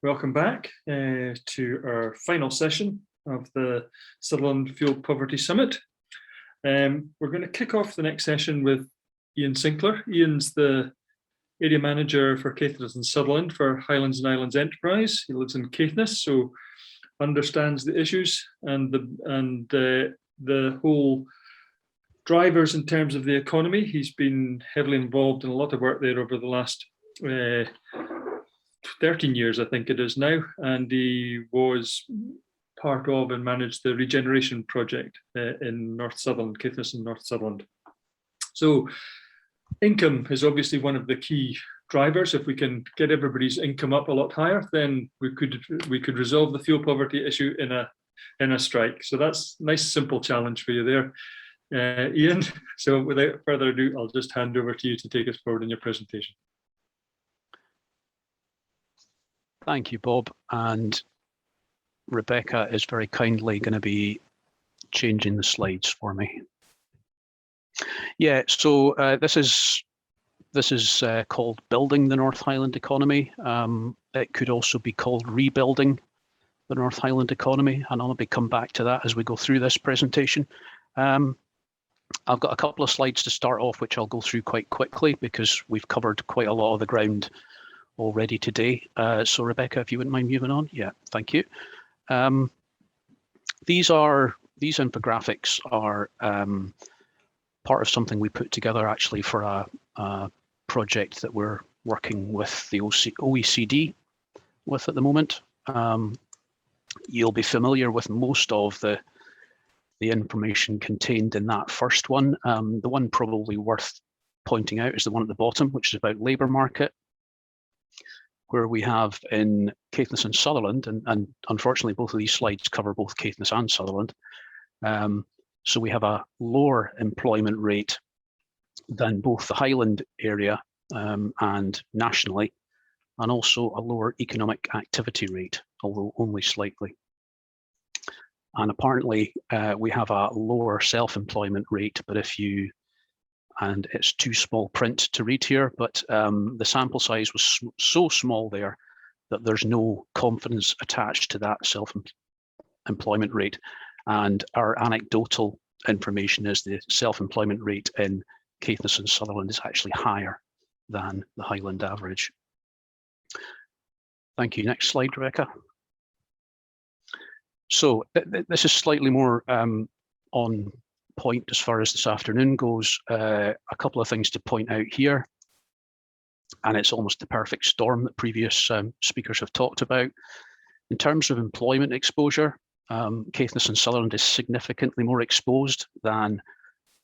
Welcome back to our final session of the Sutherland Fuel Poverty Summit. We're going to kick off the next session with Ian Sinclair. Ian's the area manager for Caithness and Sutherland for Highlands and Islands Enterprise. He lives in Caithness, so understands the issues and the whole drivers in terms of the economy. He's been heavily involved in a lot of work there over the last 13 years, I think it is now, and he was part of and managed the regeneration project in North Sutherland, Caithness and North Sutherland. So income is obviously one of the key drivers. If we can get everybody's income up a lot higher, then we could resolve the fuel poverty issue in a strike. So that's a nice simple challenge for you there, Ian. So without further ado, I'll just hand over to you to take us forward in your presentation. Thank you, Bob. And Rebecca is very kindly going to be changing the slides for me. Yeah, so this is called Building the North Highland Economy. It could also be called Rebuilding the North Highland Economy, and I'll maybe come back to that as we go through this presentation. I've got a couple of slides to start off, which I'll go through quite quickly because we've covered quite a lot of the ground already today. So Rebecca, if you wouldn't mind moving on. Yeah, thank you. These infographics are part of something we put together actually for a project that we're working with the OECD with at the moment. You'll be familiar with most of the information contained in that first one. The one probably worth pointing out is the one at the bottom, which is about labour market, where we have in Caithness and Sutherland, and unfortunately both of these slides cover both Caithness and Sutherland. So we have a lower employment rate than both the Highland area and nationally, and also a lower economic activity rate, although only slightly. And apparently we have a lower self-employment rate, but and it's too small print to read here, but the sample size was so small there that there's no confidence attached to that self-employment rate. And our anecdotal information is the self-employment rate in Caithness and Sutherland is actually higher than the Highland average. Thank you. Next slide, Rebecca. So this is slightly more on point as far as this afternoon goes. A couple of things to point out here, and it's almost the perfect storm that previous speakers have talked about. In terms of employment exposure, Caithness and Sutherland is significantly more exposed than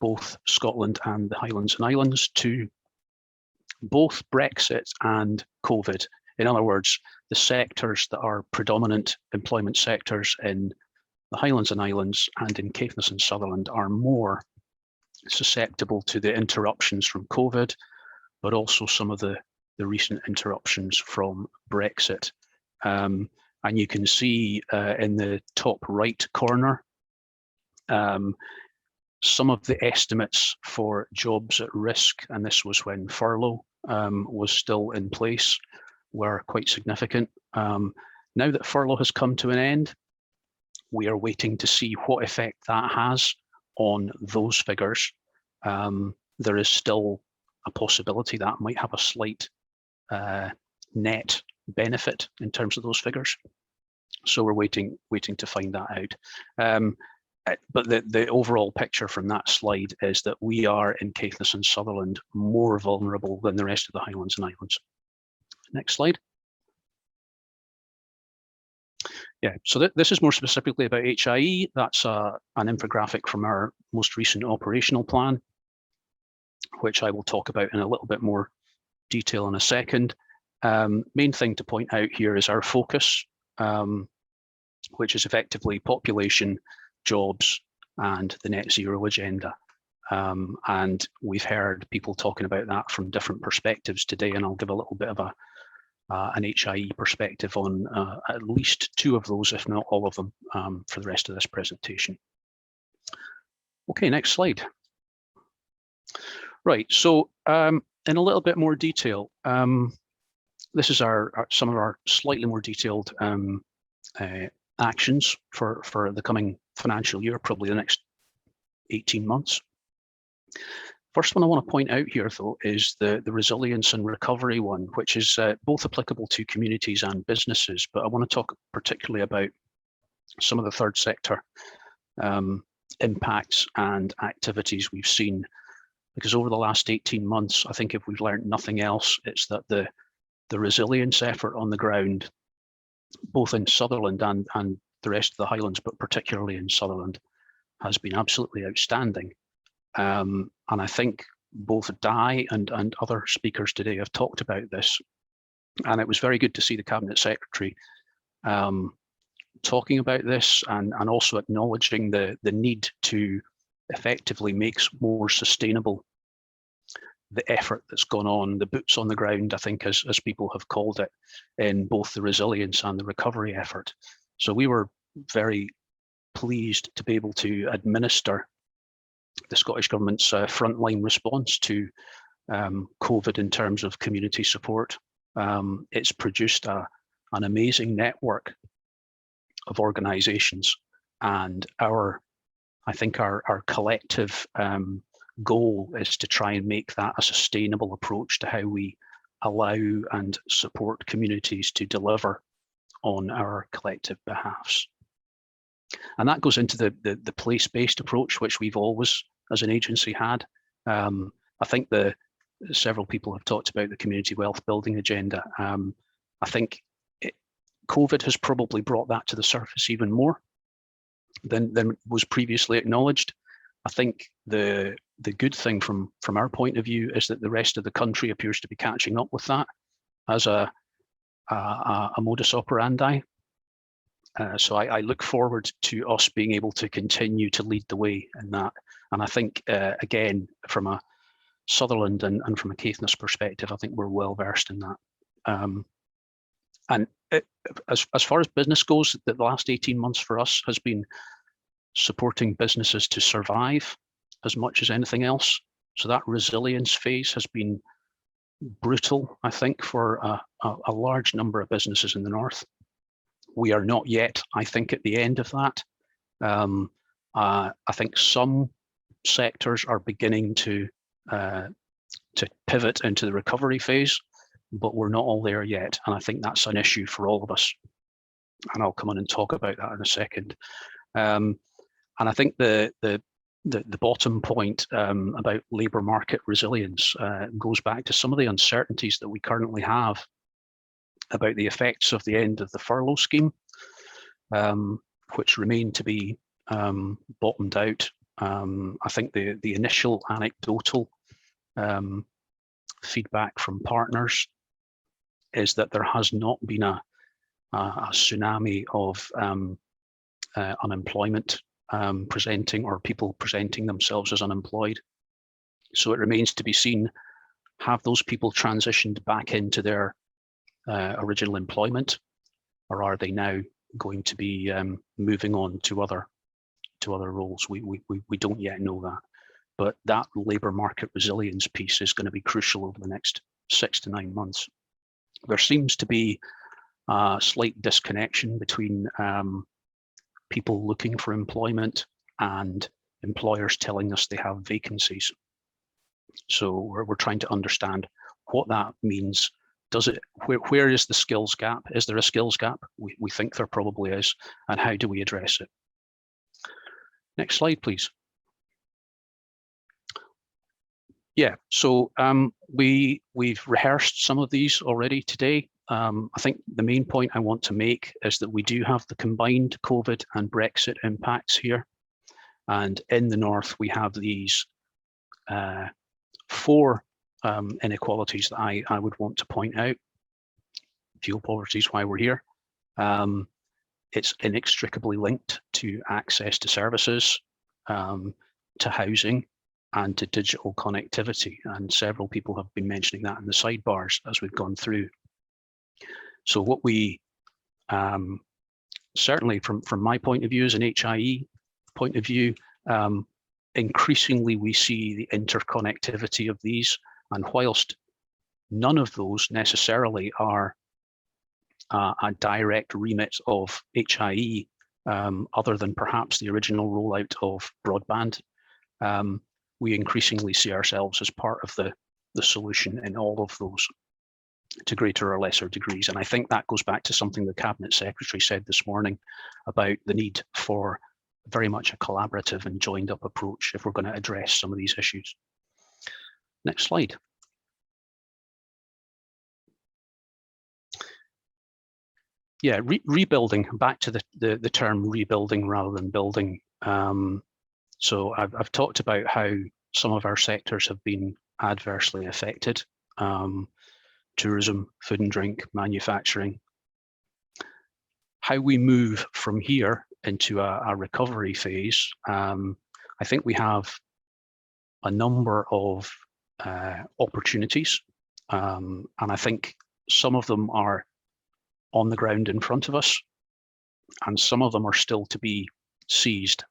both Scotland and the Highlands and Islands to both Brexit and COVID. In other words, the sectors that are predominant employment sectors in the Highlands and Islands and in Caithness and Sutherland are more susceptible to the interruptions from COVID, but also some of the recent interruptions from Brexit. And you can see in the top right corner, some of the estimates for jobs at risk, and this was when furlough was still in place, were quite significant. Now that furlough has come to an end, we are waiting to see what effect that has on those figures. There is still a possibility that might have a slight net benefit in terms of those figures. So we're waiting to find that out. But the overall picture from that slide is that we are in Caithness and Sutherland more vulnerable than the rest of the Highlands and Islands. Next slide. Yeah, so this is more specifically about HIE. That's an infographic from our most recent operational plan, which I will talk about in a little bit more detail in a second. Main thing to point out here is our focus, which is effectively population, jobs, and the net zero agenda. And we've heard people talking about that from different perspectives today, and I'll give a little bit of an HIE perspective on at least two of those, if not all of them, for the rest of this presentation. Okay, next slide. Right, so in a little bit more detail, this is some of our slightly more detailed actions for the coming financial year, probably the next 18 months. First one I want to point out here, though, is the resilience and recovery one, which is both applicable to communities and businesses. But I want to talk particularly about some of the third sector impacts and activities we've seen. Because over the last 18 months, I think if we've learned nothing else, it's that the resilience effort on the ground, both in Sutherland and the rest of the Highlands, but particularly in Sutherland, has been absolutely outstanding. And I think both Di and other speakers today have talked about this. And it was very good to see the Cabinet Secretary talking about this and also acknowledging the need to effectively make more sustainable the effort that's gone on, the boots on the ground, I think, as people have called it, in both the resilience and the recovery effort. So we were very pleased to be able to administer the Scottish Government's frontline response to COVID in terms of community support. It's produced an amazing network of organisations, and I think our collective goal is to try and make that a sustainable approach to how we allow and support communities to deliver on our collective behalfs. And that goes into the place-based approach, which we've always, as an agency, had. I think several people have talked about the community wealth building agenda. I think COVID has probably brought that to the surface even more than was previously acknowledged. I think the good thing from our point of view is that the rest of the country appears to be catching up with that as a modus operandi. So I look forward to us being able to continue to lead the way in that. And I think, again, from a Sutherland and from a Caithness perspective, I think we're well versed in that. As far as business goes, the last 18 months for us has been supporting businesses to survive as much as anything else. So that resilience phase has been brutal, I think, for a large number of businesses in the north. We are not yet, I think, at the end of that. I think some sectors are beginning to pivot into the recovery phase, but we're not all there yet. And I think that's an issue for all of us. And I'll come on and talk about that in a second. And I think the bottom point about labour market resilience goes back to some of the uncertainties that we currently have about the effects of the end of the furlough scheme, which remain to be bottomed out. I think the initial anecdotal feedback from partners is that there has not been a tsunami of unemployment presenting, or people presenting themselves as unemployed. So it remains to be seen, have those people transitioned back into their original employment, or are they now going to be moving on to other roles? We don't yet know that, but that labour market resilience piece is going to be crucial over the next 6 to 9 months. There seems to be a slight disconnection between people looking for employment and employers telling us they have vacancies. So we're trying to understand what that means. Where is the skills gap? Is there a skills gap? We think there probably is, and how do we address it? Next slide, please. Yeah, so we've rehearsed some of these already today. I think the main point I want to make is that we do have the combined COVID and Brexit impacts here. And in the north, we have these 4 inequalities that I would want to point out. Fuel poverty is why we're here. It's inextricably linked to access to services, to housing, and to digital connectivity. And several people have been mentioning that in the sidebars as we've gone through. So what we, certainly from my point of view as an HIE point of view, increasingly we see the interconnectivity of these. And whilst None of those necessarily are a direct remit of HIE, other than perhaps the original rollout of broadband. We increasingly see ourselves as part of the solution in all of those to greater or lesser degrees. And I think that goes back to something the Cabinet Secretary said this morning about the need for very much a collaborative and joined up approach if we're going to address some of these issues. Next slide. Yeah, rebuilding, back to the term rebuilding rather than building. So I've talked about how some of our sectors have been adversely affected. Tourism, food and drink, manufacturing. How we move from here into a recovery phase, I think we have a number of opportunities, and I think some of them are on the ground in front of us, and some of them are still to be seized.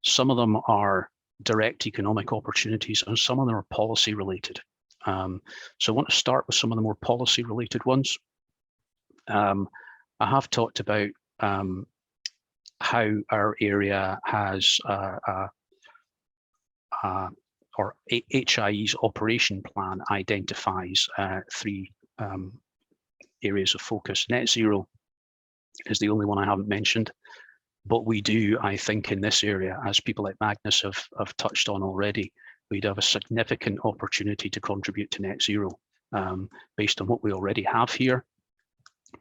Some of them are direct economic opportunities, and some of them are policy related. So I want to start with some of the more policy related ones. I have talked about how our area has or HIE's operation plan identifies three areas of focus. Net zero is the only one I haven't mentioned, but we do, I think, in this area, as people like Magnus have touched on already, we'd have a significant opportunity to contribute to net zero based on what we already have here,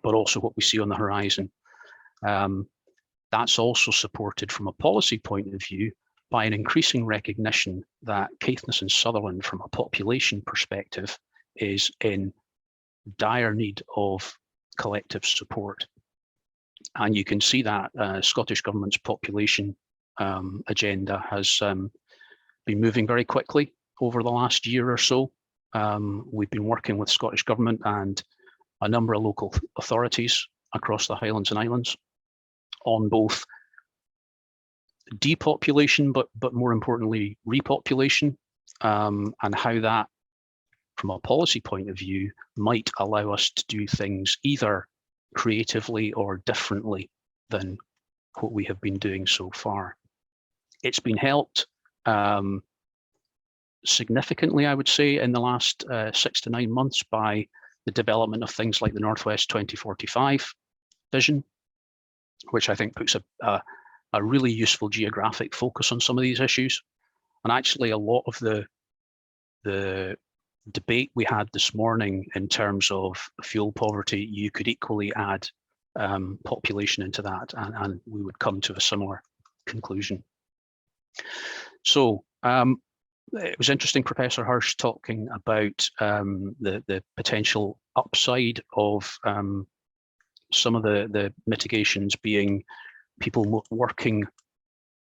but also what we see on the horizon. That's also supported from a policy point of view by an increasing recognition that Caithness and Sutherland, from a population perspective, is in dire need of collective support. And you can see that Scottish Government's population agenda has been moving very quickly over the last year or so. We've been working with Scottish Government and a number of local authorities across the Highlands and Islands on both depopulation, but more importantly, repopulation, and how that, from a policy point of view, might allow us to do things either creatively or differently than what we have been doing so far. It's been helped significantly, I would say, in the last 6 to 9 months by the development of things like the Northwest 2045 vision, which I think puts a really useful geographic focus on some of these issues. And actually, a lot of the debate we had this morning in terms of fuel poverty, you could equally add population into that, and we would come to a similar conclusion. So it was interesting, Professor Hirsch talking about the potential upside of some of the mitigations being people working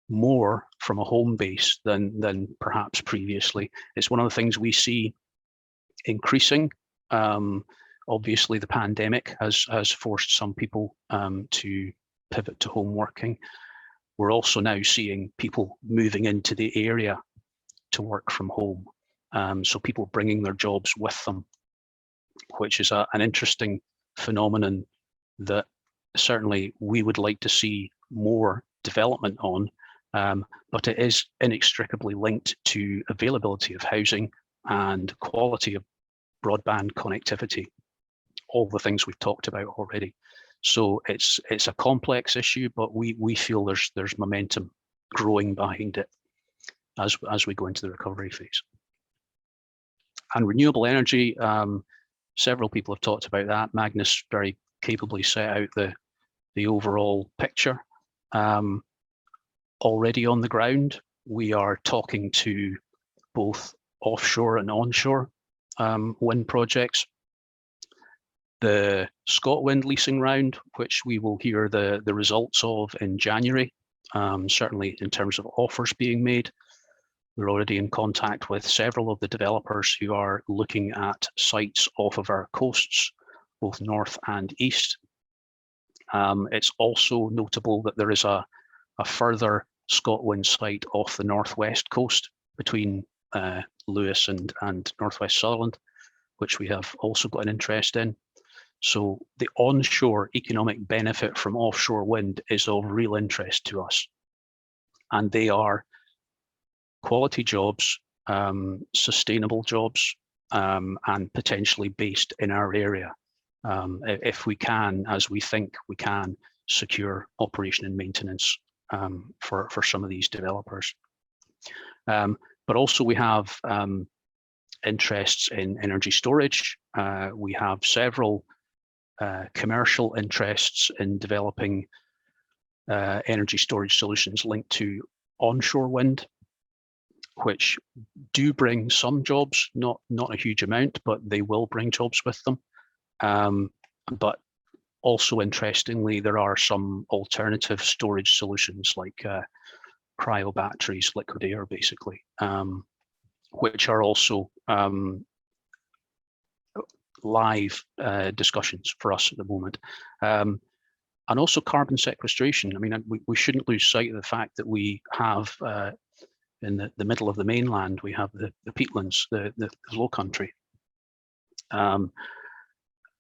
more from a home base than perhaps previously. It's one of the things we see increasing. Obviously, the pandemic has forced some people to pivot to home working. We're also now seeing people moving into the area to work from home. So people bringing their jobs with them, which is an interesting phenomenon that certainly we would like to see more development on, but it is inextricably linked to availability of housing and quality of broadband connectivity, all the things we've talked about already. So it's a complex issue, but we feel there's momentum growing behind it as we go into the recovery phase. And renewable energy, several people have talked about that. Magnus very capably set out the overall picture. Already on the ground, we are talking to both offshore and onshore wind projects. The ScotWind leasing round, which we will hear the results of in January, certainly in terms of offers being made. We're already in contact with several of the developers who are looking at sites off of our coasts, both north and east. It's also notable that there is a further ScotWind site off the northwest coast between Lewis and northwest Sutherland, which we have also got an interest in. So the onshore economic benefit from offshore wind is of real interest to us. And they are quality jobs, sustainable jobs, and potentially based in our area. If we can, as we think we can, secure operation and maintenance for some of these developers. But also we have interests in energy storage. We have several commercial interests in developing energy storage solutions linked to onshore wind, which do bring some jobs, not a huge amount, but they will bring jobs with them. But also interestingly, there are some alternative storage solutions like cryo batteries, liquid air basically, which are also live discussions for us at the moment. And also carbon sequestration. I mean, we shouldn't lose sight of the fact that we have in the middle of the mainland, we have the peatlands, the low country.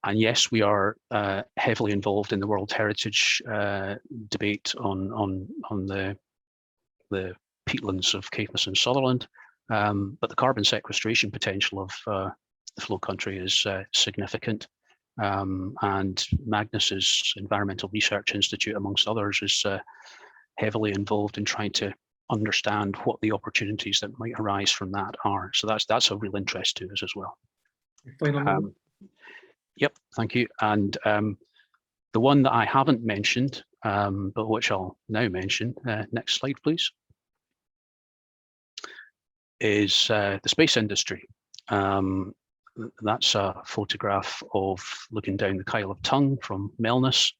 And yes, we are heavily involved in the World Heritage debate on the peatlands of Caithness and Sutherland, but the carbon sequestration potential of the flow country is significant. And Magnus's Environmental Research Institute, amongst others, is heavily involved in trying to understand what the opportunities that might arise from that are. So that's of real interest to us as well. Yep, thank you. And the one that I haven't mentioned, but which I'll now mention, next slide, please, is the space industry. That's a photograph of looking down the Kyle of Tongue from Melness.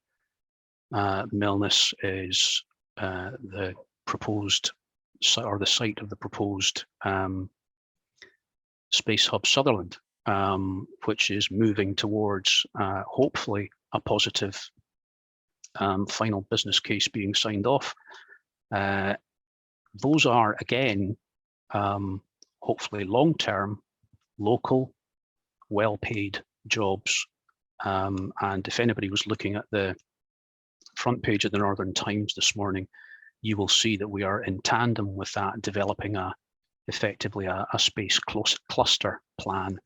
Melness is the proposed, or the site of the proposed Space Hub Sutherland, which is moving towards hopefully a positive final business case being signed off. Those are, again, hopefully long-term, local, well-paid jobs. And if anybody was looking at the front page of the Northern Times this morning, you will see that we are in tandem with that, developing effectively a space cluster plan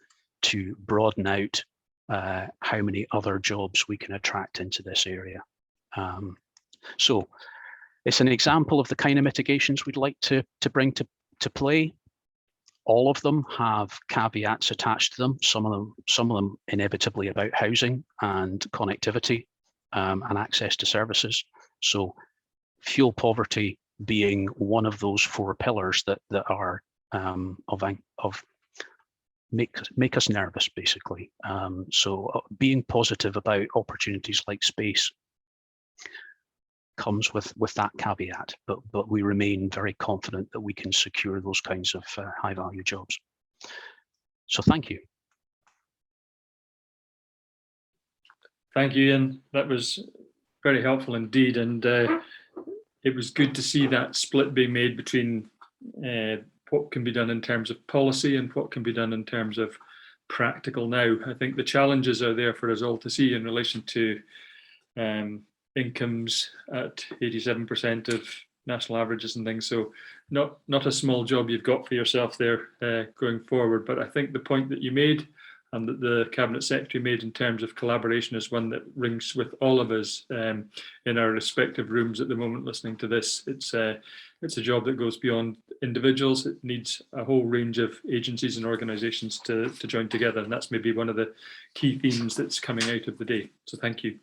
to broaden out how many other jobs we can attract into this area. So it's an example of the kind of mitigations we'd like to bring to play. All of them have caveats attached to them. Some of them inevitably about housing and connectivity and access to services. So fuel poverty being one of those four pillars that are make us nervous, basically. So being positive about opportunities like space comes with that caveat, but we remain very confident that we can secure those kinds of high value jobs. So thank you. Thank you, Ian. That was very helpful indeed, and it was good to see that split being made between what can be done in terms of policy and what can be done in terms of practical now. I think the challenges are there for us all to see in relation to incomes at 87% of national averages and things. So not a small job you've got for yourself there going forward. But I think the point that you made and that the Cabinet Secretary made in terms of collaboration is one that rings with all of us in our respective rooms at the moment listening to this. It's a job that goes beyond individuals. It needs a whole range of agencies and organisations to join together, and that's maybe one of the key themes that's coming out of the day. So thank you.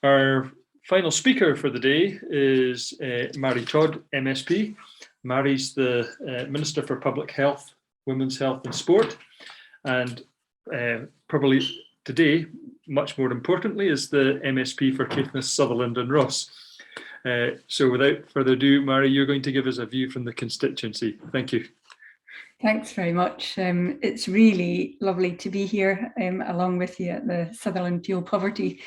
Our final speaker for the day is Mary Todd, MSP. Mary's the Minister for Public Health, Women's Health and Sport, and probably today, much more importantly, is the MSP for Caithness, Sutherland and Ross. So without further ado, Mary, you're going to give us a view from the constituency. Thank you. Thanks very much. It's really lovely to be here along with you at the Sutherland Fuel Poverty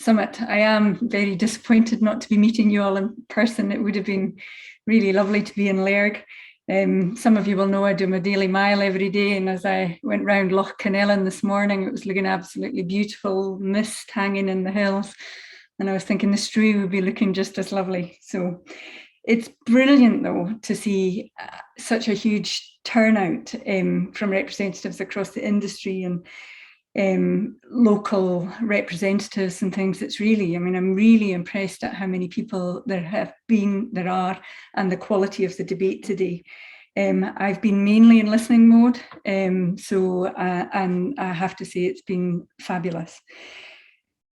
Summit. I am very disappointed not to be meeting you all in person. It would have been really lovely to be in Lairg. Some of you will know I do my daily mile every day, and as I went round Loch Canellan this morning, it was looking absolutely beautiful, mist hanging in the hills, and I was thinking the Stree would be looking just as lovely. So it's brilliant, though, to see such a huge turnout from representatives across the industry and local representatives and things. It's really, I mean, I'm really impressed at how many people there are, and the quality of the debate today. I've been mainly in listening mode, and I have to say it's been fabulous.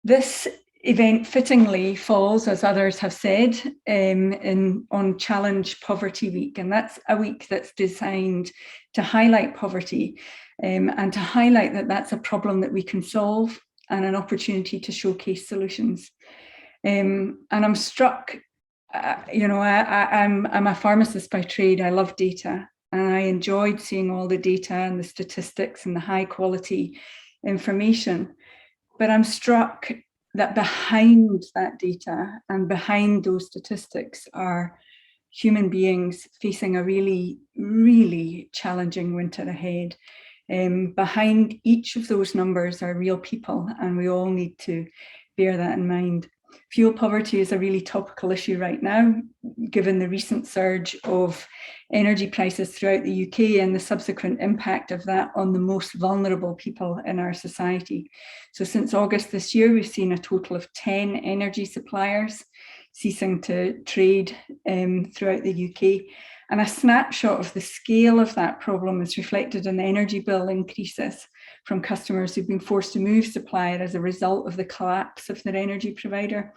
This event fittingly falls, as others have said, on Challenge Poverty Week, and that's a week that's designed to highlight poverty and to highlight that that's a problem that we can solve and an opportunity to showcase solutions. And I'm struck, I'm a pharmacist by trade. I love data, and I enjoyed seeing all the data and the statistics and the high quality information. But I'm struck that behind that data and behind those statistics are human beings facing a really, really challenging winter ahead. Behind each of those numbers are real people, and we all need to bear that in mind. Fuel poverty is a really topical issue right now, given the recent surge of energy prices throughout the UK and the subsequent impact of that on the most vulnerable people in our society. So since August this year, we've seen a total of 10 energy suppliers ceasing to trade throughout the UK. And a snapshot of the scale of that problem is reflected in the energy bill increases from customers who've been forced to move supplier as a result of the collapse of their energy provider.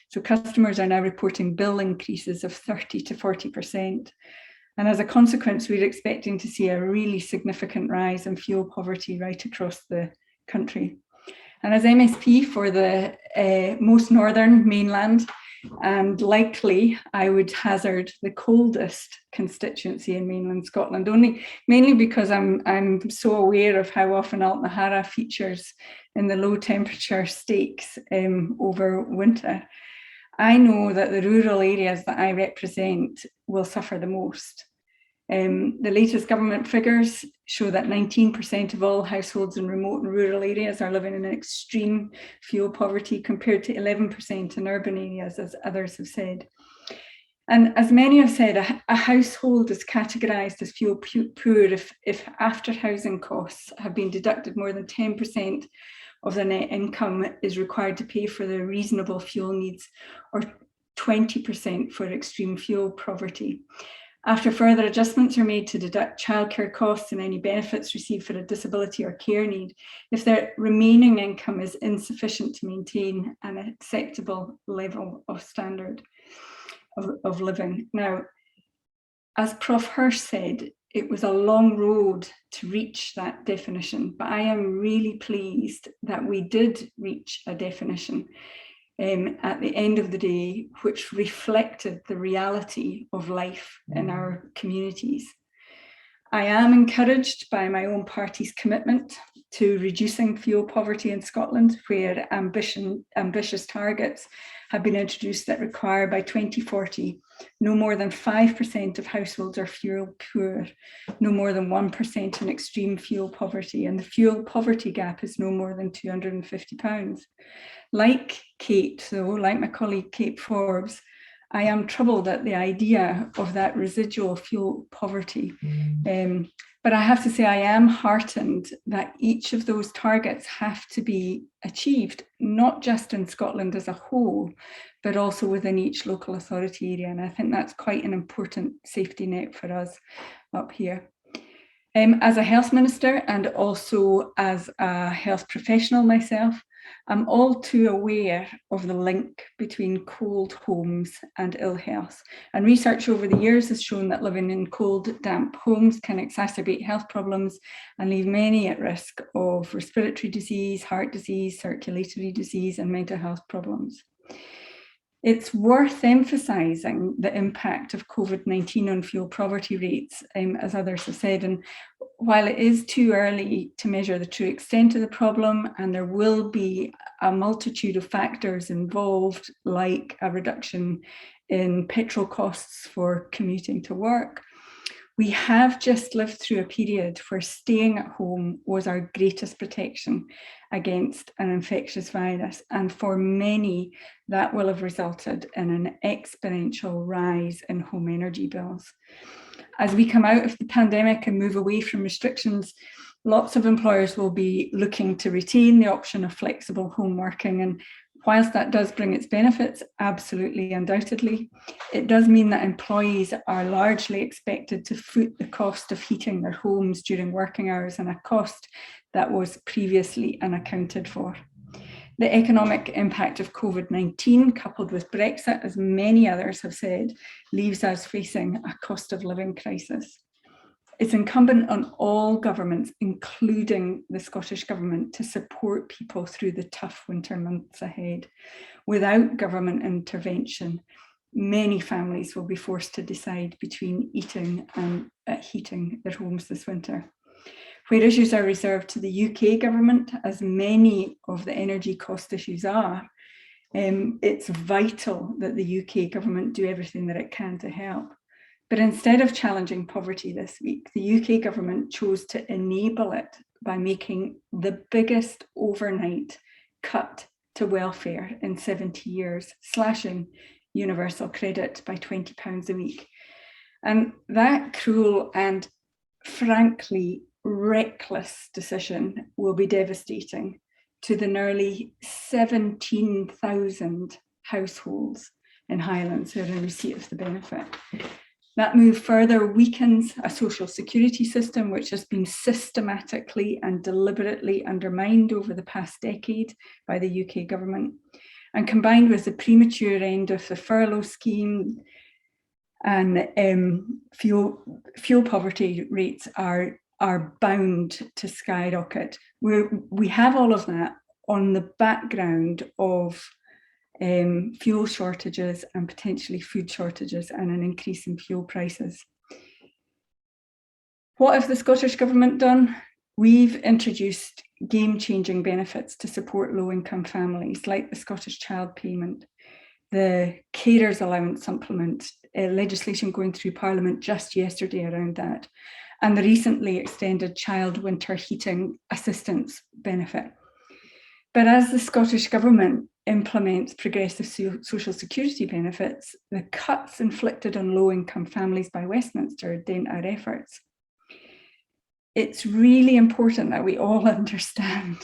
So customers are now reporting bill increases of 30 to 40%. And as a consequence, we're expecting to see a really significant rise in fuel poverty right across the country. And as MSP for the most northern mainland, and likely I would hazard the coldest constituency in mainland Scotland, mainly because I'm so aware of how often Altnahara features in the low temperature stakes over winter. I know that the rural areas that I represent will suffer the most. The latest government figures show that 19% of all households in remote and rural areas are living in extreme fuel poverty, compared to 11% in urban areas, as others have said. And as many have said, a household is categorised as fuel poor if after housing costs have been deducted, more than 10% of the net income is required to pay for their reasonable fuel needs, or 20% for extreme fuel poverty. After further adjustments are made to deduct childcare costs and any benefits received for a disability or care need, if their remaining income is insufficient to maintain an acceptable level of standard of living. Now, as Prof. Hirsch said, it was a long road to reach that definition, but I am really pleased that we did reach a definition at the end of the day, which reflected the reality of life in our communities. I am encouraged by my own party's commitment to reducing fuel poverty in Scotland, where ambitious targets have been introduced that require by 2040, no more than 5% of households are fuel poor, no more than 1% in extreme fuel poverty, and the fuel poverty gap is no more than £250. Like Kate, though, like my colleague Kate Forbes, I am troubled at the idea of that residual fuel poverty. But I have to say, I am heartened that each of those targets have to be achieved, not just in Scotland as a whole, but also within each local authority area. And I think that's quite an important safety net for us up here. As a health minister and also as a health professional myself, I'm all too aware of the link between cold homes and ill health. And research over the years has shown that living in cold, damp homes can exacerbate health problems and leave many at risk of respiratory disease, heart disease, circulatory disease, and mental health problems. It's worth emphasising the impact of COVID-19 on fuel poverty rates, as others have said. And while it is too early to measure the true extent of the problem, and there will be a multitude of factors involved, like a reduction in petrol costs for commuting to work, We have just lived through a period where staying at home was our greatest protection against an infectious virus. And for many, that will have resulted in an exponential rise in home energy bills. As we come out of the pandemic and move away from restrictions, lots of employers will be looking to retain the option of flexible home working. And whilst that does bring its benefits, absolutely, undoubtedly, it does mean that employees are largely expected to foot the cost of heating their homes during working hours, and a cost that was previously unaccounted for. The economic impact of COVID-19, coupled with Brexit, as many others have said, leaves us facing a cost of living crisis. It's incumbent on all governments, including the Scottish Government, to support people through the tough winter months ahead. Without government intervention, many families will be forced to decide between eating and heating their homes this winter. Where issues are reserved to the UK Government, as many of the energy cost issues are, it's vital that the UK Government do everything that it can to help. But instead of challenging poverty this week, the UK Government chose to enable it by making the biggest overnight cut to welfare in 70 years, slashing universal credit by £20 a week. And that cruel and frankly reckless decision will be devastating to the nearly 17,000 households in Highlands who are in receipt of the benefit. That move further weakens a social security system which has been systematically and deliberately undermined over the past decade by the UK Government. And combined with the premature end of the furlough scheme, and fuel poverty rates are bound to skyrocket. We have all of that on the background of fuel shortages and potentially food shortages and an increase in fuel prices. What have the Scottish Government done? We've introduced game-changing benefits to support low-income families, like the Scottish Child Payment, the Carers Allowance Supplement, legislation going through Parliament just yesterday around that, and the recently extended Child Winter Heating Assistance Benefit. But as the Scottish Government implements progressive social security benefits, the cuts inflicted on low-income families by Westminster dent our efforts. It's really important that we all understand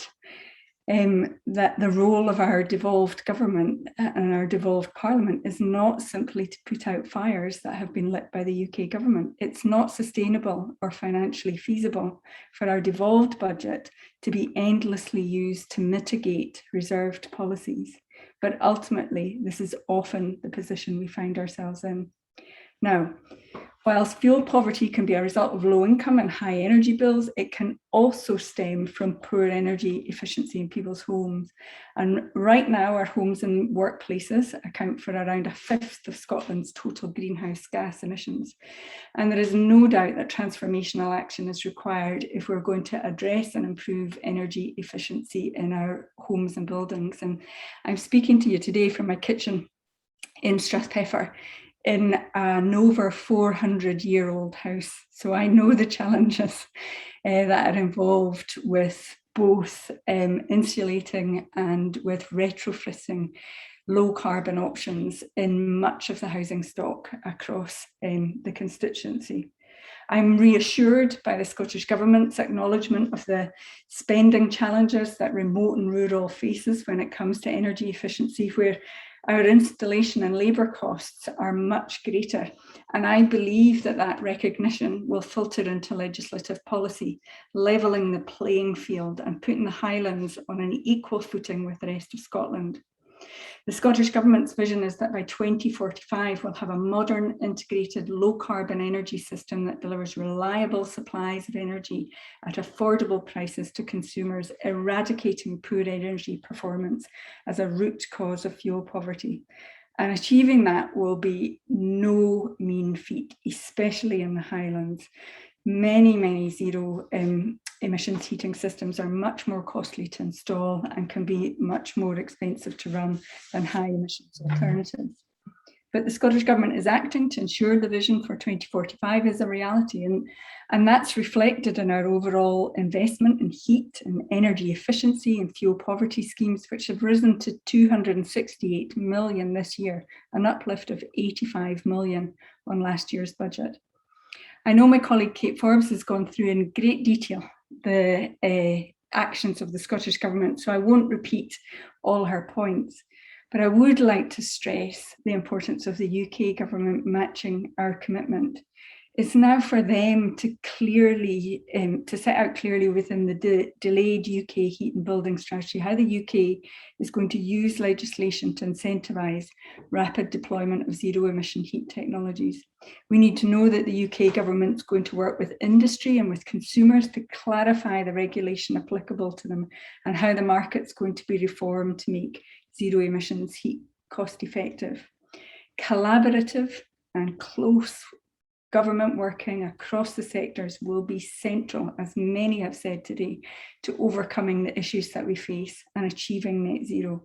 that the role of our devolved government and our devolved parliament is not simply to put out fires that have been lit by the UK government. It's not sustainable or financially feasible for our devolved budget to be endlessly used to mitigate reserved policies. But ultimately, this is often the position we find ourselves in. Now, whilst fuel poverty can be a result of low income and high energy bills, it can also stem from poor energy efficiency in people's homes. And right now, our homes and workplaces account for around 1/5 of Scotland's total greenhouse gas emissions. And there is no doubt that transformational action is required if we're going to address and improve energy efficiency in our homes and buildings. And I'm speaking to you today from my kitchen in Strathpeffer, in an over 400-year-old house. So I know the challenges that are involved with both insulating and with retrofitting low carbon options in much of the housing stock across the constituency. I'm reassured by the Scottish Government's acknowledgement of the spending challenges that remote and rural faces when it comes to energy efficiency, where our installation and labour costs are much greater. And I believe that that recognition will filter into legislative policy, levelling the playing field and putting the Highlands on an equal footing with the rest of Scotland. The Scottish Government's vision is that by 2045, we'll have a modern, integrated, low-carbon energy system that delivers reliable supplies of energy at affordable prices to consumers, eradicating poor energy performance as a root cause of fuel poverty. And achieving that will be no mean feat, especially in the Highlands. Many zero emissions heating systems are much more costly to install and can be much more expensive to run than high emissions alternatives. But the Scottish Government is acting to ensure the vision for 2045 is a reality. And that's reflected in our overall investment in heat and energy efficiency and fuel poverty schemes, which have risen to 268 million this year, an uplift of 85 million on last year's budget. I know my colleague Kate Forbes has gone through in great detail the actions of the Scottish Government, so I won't repeat all her points. But I would like to stress the importance of the UK Government matching our commitment. It's now for them to clearly, to set out clearly within the delayed UK heat and building strategy, how the UK is going to use legislation to incentivise rapid deployment of zero emission heat technologies. We need to know that the UK Government is going to work with industry and with consumers to clarify the regulation applicable to them and how the market's going to be reformed to make zero emissions heat cost effective. Collaborative and close government working across the sectors will be central, as many have said today, to overcoming the issues that we face and achieving net zero.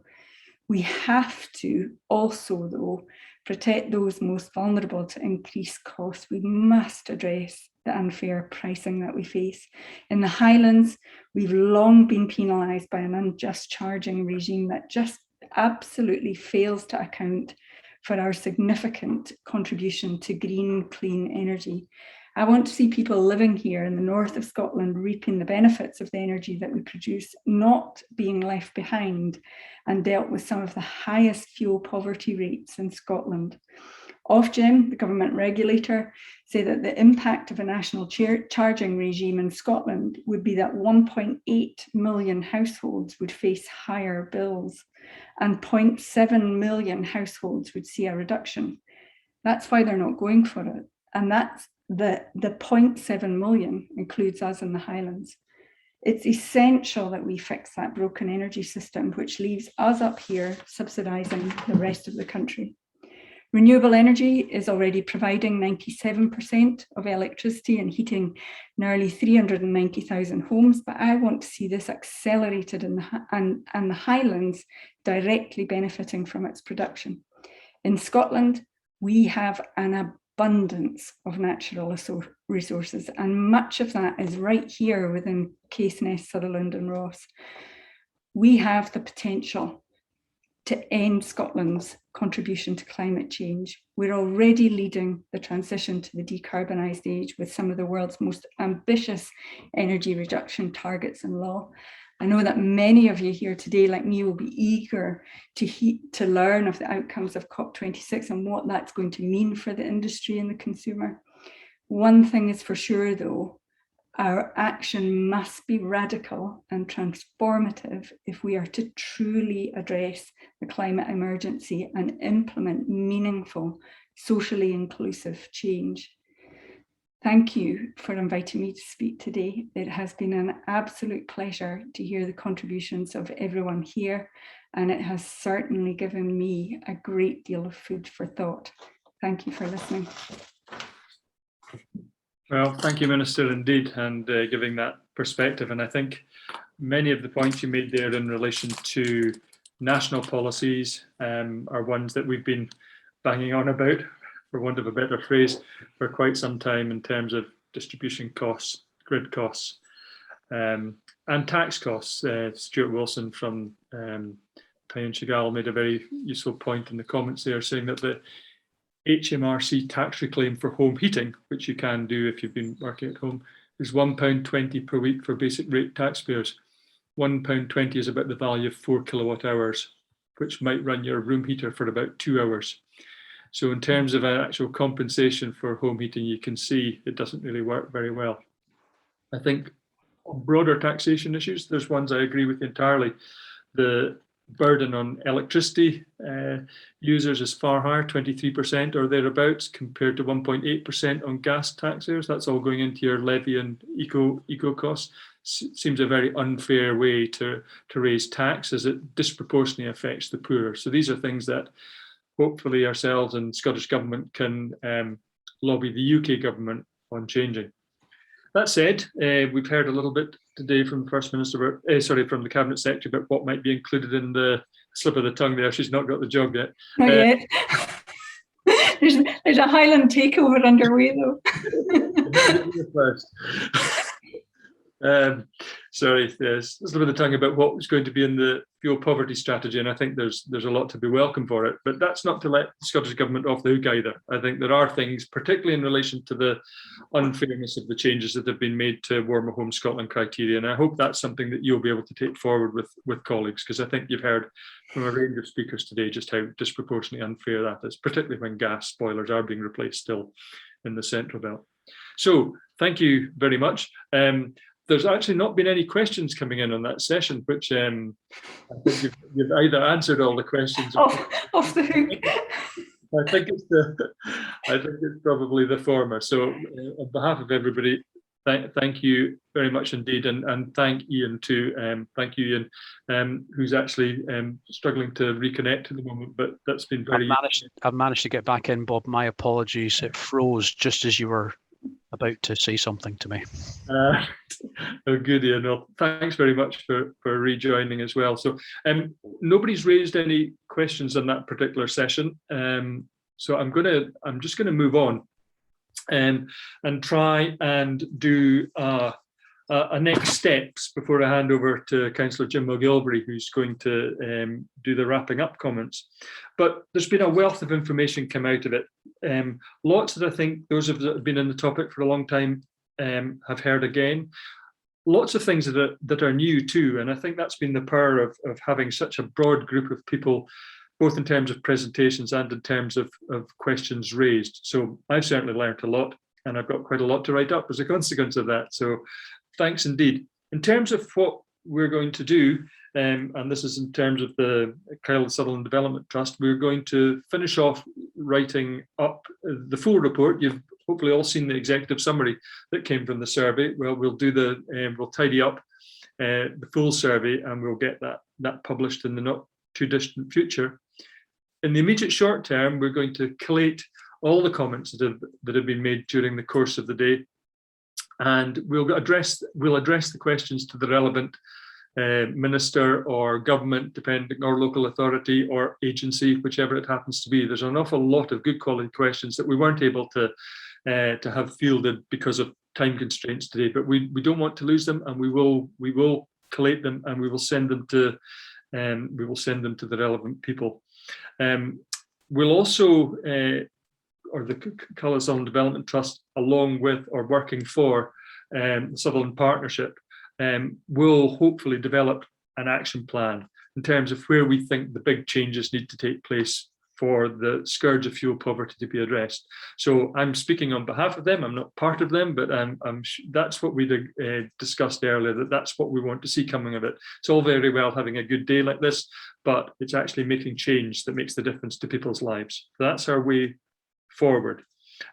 We have to also, though, protect those most vulnerable to increased costs. We must address the unfair pricing that we face. In the Highlands, we've long been penalised by an unjust charging regime that just absolutely fails to account for our significant contribution to green, clean energy. I want to see people living here in the north of Scotland reaping the benefits of the energy that we produce, not being left behind and dealt with some of the highest fuel poverty rates in Scotland. Ofgem, the government regulator, say that the impact of a national charging regime in Scotland would be that 1.8 million households would face higher bills and 0.7 million households would see a reduction. That's why they're not going for it. And that's the 0.7 million includes us in the Highlands. It's essential that we fix that broken energy system, which leaves us up here subsidising the rest of the country. Renewable energy is already providing 97% of electricity and heating nearly 390,000 homes, but I want to see this accelerated and the Highlands directly benefiting from its production. In Scotland, we have an abundance of natural resources, and much of that is right here within Caithness, Sutherland and Ross. We have the potential to end Scotland's contribution to climate change. We're already leading the transition to the decarbonised age with some of the world's most ambitious energy reduction targets in law. I know that many of you here today, like me, will be eager to learn of the outcomes of COP26 and what that's going to mean for the industry and the consumer. One thing is for sure, though, our action must be radical and transformative if we are to truly address the climate emergency and implement meaningful, socially inclusive change. Thank you for inviting me to speak today. It has been an absolute pleasure to hear the contributions of everyone here, and it has certainly given me a great deal of food for thought. Thank you for listening. Well, thank you, Minister, indeed, and giving that perspective. And I think many of the points you made there in relation to national policies are ones that we've been banging on about, for want of a better phrase, for quite some time in terms of distribution costs, grid costs, and tax costs. Stuart Wilson from Tyne Shigal made a very useful point in the comments there, saying that the HMRC tax reclaim for home heating, which you can do if you've been working at home, is £1.20 per week for basic rate taxpayers. £1.20 is about the value of 4 kilowatt hours, which might run your room heater for about 2 hours. So in terms of an actual compensation for home heating, you can see it doesn't really work very well. I think on broader taxation issues, there's ones I agree with entirely. The burden on electricity users is far higher, 23% or thereabouts, compared to 1.8% on gas taxpayers. That's all going into your levy and eco costs. Seems a very unfair way to raise tax, as it disproportionately affects the poor. So these are things that hopefully ourselves and Scottish Government can lobby the UK Government on changing. That said, we've heard a little bit today from the First Minister, from the Cabinet Secretary, about what might be included in the slip of the tongue there. She's not got the job yet. Not yet. There's a Highland takeover underway, though. First. Sorry, there's a little bit of tongue about what was going to be in the fuel poverty strategy, and I think there's a lot to be welcome for it. But that's not to let the Scottish Government off the hook either. I think there are things, particularly in relation to the unfairness of the changes that have been made to Warmer Home Scotland criteria, and I hope that's something that you'll be able to take forward with colleagues, because I think you've heard from a range of speakers today just how disproportionately unfair that is, particularly when gas boilers are being replaced still in the Central Belt. So thank you very much. There's actually not been any questions coming in on that session, which I think you've either answered all the questions. Off the hook. I think it's probably the former. So on behalf of everybody, thank you very much indeed, and thank Ian too. Thank you, Ian, who's actually struggling to reconnect at the moment, but that's been very. I've managed to get back in, Bob. My apologies. It froze just as you were about to say something to me. Oh, good, Ian. Well, thanks very much for rejoining as well. So nobody's raised any questions on that particular session. So I'm just gonna move on and try and do a next steps before I hand over to Councillor Jim McGilvray, who's going to do the wrapping up comments. But there's been a wealth of information come out of it. Lots that I think those of us that have been in the topic for a long time have heard again. Lots of things that are new too, and I think that's been the power of having such a broad group of people, both in terms of presentations and in terms of questions raised. So I've certainly learned a lot, and I've got quite a lot to write up as a consequence of that. So thanks indeed. In terms of what we're going to do, and this is in terms of the Sutherland Development Trust, we're going to finish off writing up the full report. You've hopefully all seen the executive summary that came from the survey. Well, we'll do we'll tidy up the full survey, and we'll get that published in the not too distant future. In the immediate short term, we're going to collate all the comments that have been made during the course of the day, and we'll address the questions to the relevant minister or government, depending, or local authority or agency, whichever it happens to be. There's an awful lot of good quality questions that we weren't able to have fielded because of time constraints today, but we don't want to lose them, and we will collate them, and we will send them to the relevant people. We'll also, or the Sutherland Development Trust, along with or working for the Sutherland Partnership, will hopefully develop an action plan in terms of where we think the big changes need to take place for the scourge of fuel poverty to be addressed. So I'm speaking on behalf of them. I'm not part of them, but that's what we discussed earlier, that's what we want to see coming of it. It's all very well having a good day like this, but it's actually making change that makes the difference to people's lives. So that's our way forward.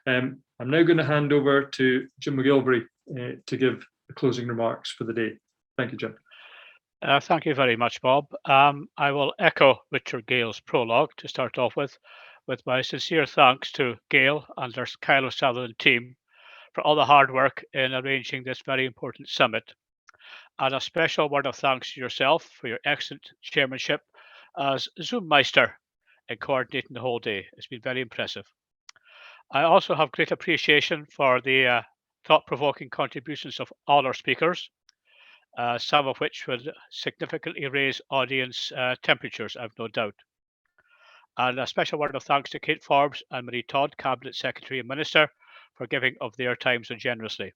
I'm now going to hand over to Jim McGilvray to give the closing remarks for the day. Thank you, Jim. Thank you very much, Bob. I will echo Richard Gale's prologue to start off with my sincere thanks to Gale and their Sutherland team for all the hard work in arranging this very important summit. And a special word of thanks to yourself for your excellent chairmanship as Zoom Meister in coordinating the whole day. It's been very impressive. I also have great appreciation for the thought-provoking contributions of all our speakers, some of which will significantly raise audience temperatures, I've no doubt. And a special word of thanks to Kate Forbes and Marie Todd, Cabinet Secretary and Minister, for giving of their time so generously.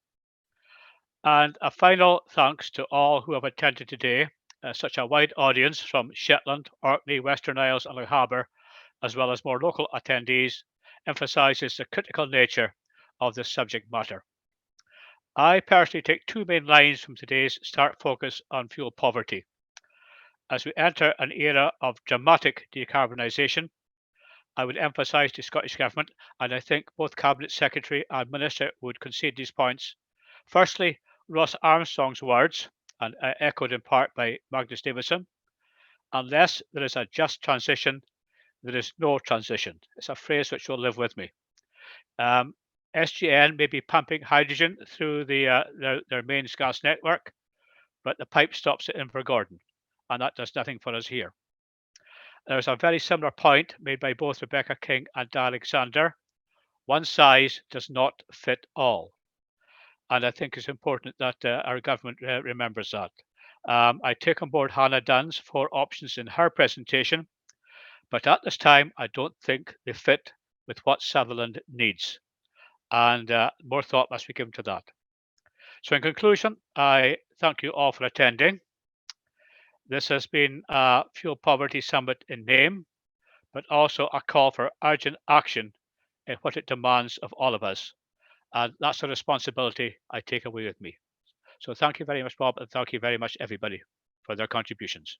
And a final thanks to all who have attended today, such a wide audience from Shetland, Orkney, Western Isles and Loch Harbour, as well as more local attendees, emphasises the critical nature of this subject matter. I personally take two main lines from today's Start Focus on fuel poverty. As we enter an era of dramatic decarbonisation, I would emphasise to Scottish Government, and I think both Cabinet Secretary and Minister would concede these points. Firstly, Ross Armstrong's words, and echoed in part by Magnus Davison, unless there is a just transition, there is no transition. It's a phrase which will live with me. SGN may be pumping hydrogen through their main gas network, but the pipe stops at Invergordon, and that does nothing for us here. There's a very similar point made by both Rebecca King and Dan Alexander. One size does not fit all. And I think it's important that our government remembers that. I take on board Hannah Dunn's 4 options in her presentation, but at this time, I don't think they fit with what Sutherland needs. And more thought must be given to that. So in conclusion, I thank you all for attending. This has been a Fuel Poverty Summit in name, but also a call for urgent action in what it demands of all of us. And that's a responsibility I take away with me. So thank you very much, Bob, and thank you very much, everybody, for their contributions.